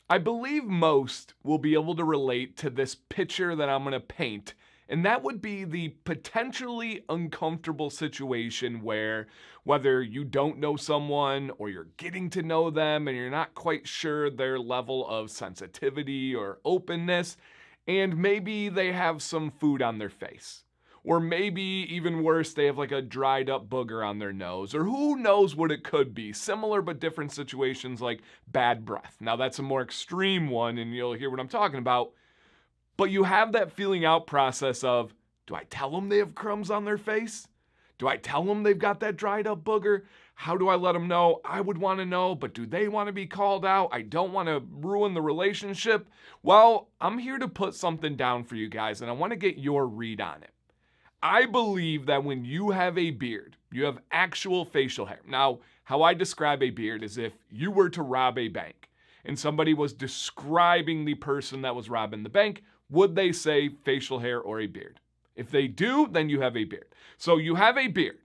I believe most will be able to relate to this picture that I'm going to paint, and that would be the potentially uncomfortable situation where whether you don't know someone or you're getting to know them and you're not quite sure their level of sensitivity or openness, and maybe they have some food on their face. Or maybe even worse, they have like a dried up booger on their nose, or who knows what it could be. Similar but different situations like bad breath. Now that's a more extreme one and you'll hear what I'm talking about. But you have that feeling out process of, do I tell them they have crumbs on their face? Do I tell them they've got that dried up booger? How do I let them know? I would want to know, but do they want to be called out? I don't want to ruin the relationship. Well, I'm here to put something down for you guys and I want to get your read on it. I believe that when you have a beard, you have actual facial hair. Now, how I describe a beard is if you were to rob a bank and somebody was describing the person that was robbing the bank, would they say facial hair or a beard? If they do, then you have a beard. So you have a beard.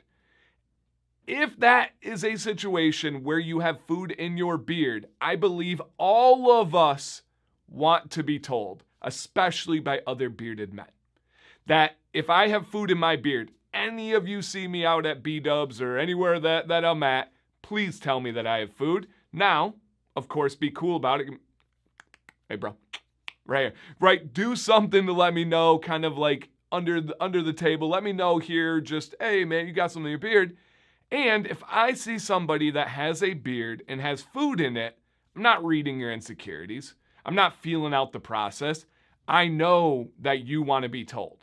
If that is a situation where you have food in your beard, I believe all of us want to be told, especially by other bearded men, that if I have food in my beard, any of you see me out at B-dubs or anywhere that I'm at, please tell me that I have food. Now, of course, be cool about it. Hey, bro. Right here. Right, do something to let me know, kind of like under the table. Let me know here, just, hey, man, you got something in your beard. And if I see somebody that has a beard and has food in it, I'm not reading your insecurities. I'm not feeling out the process. I know that you want to be told.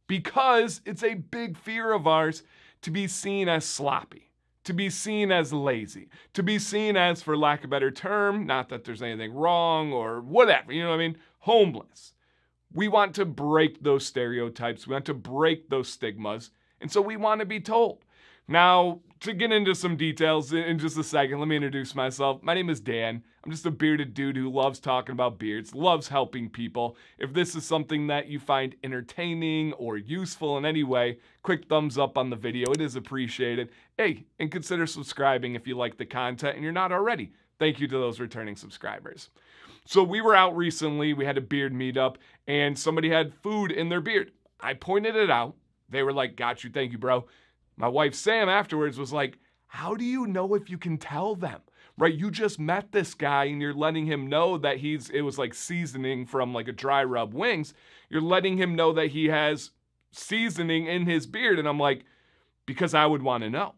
Because it's a big fear of ours to be seen as sloppy, to be seen as lazy, to be seen as, for lack of a better term, not that there's anything wrong or whatever, you know what I mean, homeless. We want to break those stereotypes. We want to break those stigmas. And so we want to be told. Now, to get into some details in just a second, let me introduce myself. My name is Dan. I'm just a bearded dude who loves talking about beards, loves helping people. If this is something that you find entertaining or useful in any way, quick thumbs up on the video. It is appreciated. Hey, and consider subscribing if you like the content and you're not already. Thank you to those returning subscribers. So we were out recently. We had a beard meetup and somebody had food in their beard. I pointed it out. They were like, got you. Thank you, bro. My wife, Sam, afterwards was like, how do you know if you can tell them? Right? You just met this guy and you're letting him know that it was like seasoning from like a dry rub wings. You're letting him know that he has seasoning in his beard. And I'm like, because I would want to know.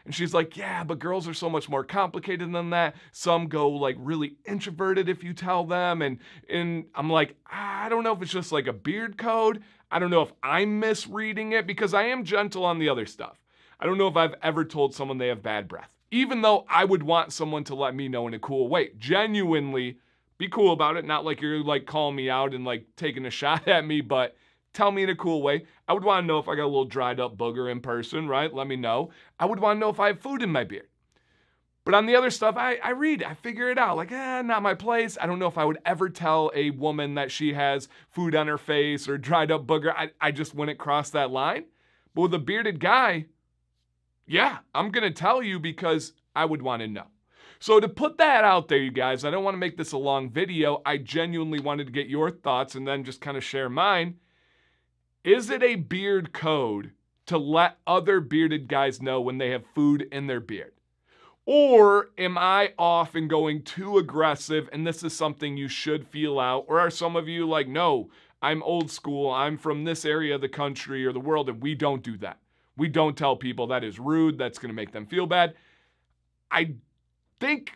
And she's like, yeah, but girls are so much more complicated than that. Some go like really introverted if you tell them. And I'm like, I don't know if it's just like a beard code. I don't know if I'm misreading it because I am gentle on the other stuff. I don't know if I've ever told someone they have bad breath, even though I would want someone to let me know in a cool way. Genuinely be cool about it. Not like you're like calling me out and like taking a shot at me, but tell me in a cool way. I would want to know if I got a little dried up booger in person, right? Let me know. I would want to know if I have food in my beard. But on the other stuff, I read, I figure it out. Like, not my place. I don't know if I would ever tell a woman that she has food on her face or dried up booger. I just wouldn't cross that line. But with a bearded guy, yeah, I'm going to tell you because I would want to know. So to put that out there, you guys, I don't want to make this a long video. I genuinely wanted to get your thoughts and then just kind of share mine. Is it a beard code to let other bearded guys know when they have food in their beard? Or am I off and going too aggressive and this is something you should feel out? Or are some of you like, no, I'm old school, I'm from this area of the country or the world, and we don't do that. We don't tell people that is rude, that's going to make them feel bad. I think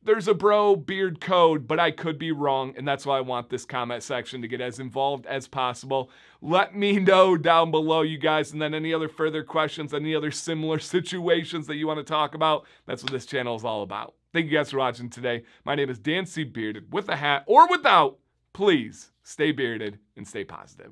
there's a bro beard code, but I could be wrong, and that's why I want this comment section to get as involved as possible. Let me know down below, you guys, and then any other further questions, any other similar situations that you want to talk about. That's what this channel is all about. Thank you guys for watching today. My name is Dan C. Bearded, with a hat or without. Please stay bearded and stay positive.